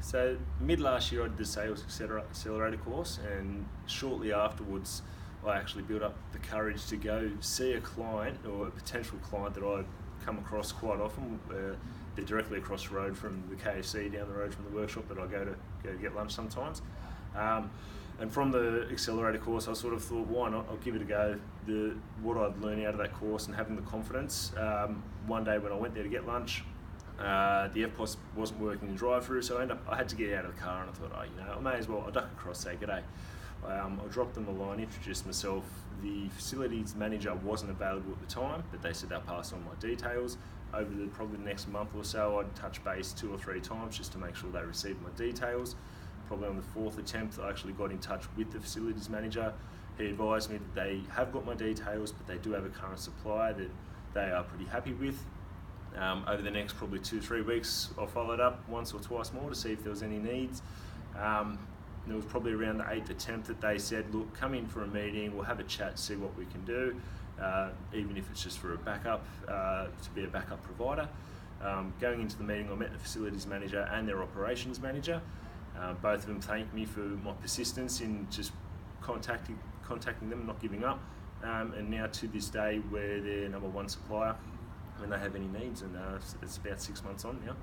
So mid last year I did the Sales Accelerator course, and shortly afterwards I actually built up the courage to go see a client or a potential client that I come across quite often. They're directly across the road from the KFC, down the road from the workshop that I go to get lunch sometimes. And from the Accelerator course, I sort of thought, why not? I'll give it a go. What I'd learned out of that course and having the confidence. One day when I went there to get lunch, the FPOS wasn't working in the drive-through, so I had to get out of the car, and I thought, I may as well. I duck across, say g'day. I dropped them a line, introduced myself. The facilities manager wasn't available at the time, but they said they'll pass on my details. Over probably the next month or so, I'd touch base 2 or 3 times just to make sure they received my details. Probably on the 4th attempt, I actually got in touch with the facilities manager. He advised me that they have got my details, but they do have a current supplier that they are pretty happy with. Over the next probably 2-3 weeks, I followed up once or twice more to see if there was any needs. It was probably around the 8th attempt that they said, look, come in for a meeting, we'll have a chat, see what we can do, even if it's just for a backup, to be a backup provider. Going into the meeting, I met the facilities manager and their operations manager. Both of them thanked me for my persistence in just contacting them, not giving up. And now to this day, we're their #1 supplier when they have any needs, and it's about 6 months on now.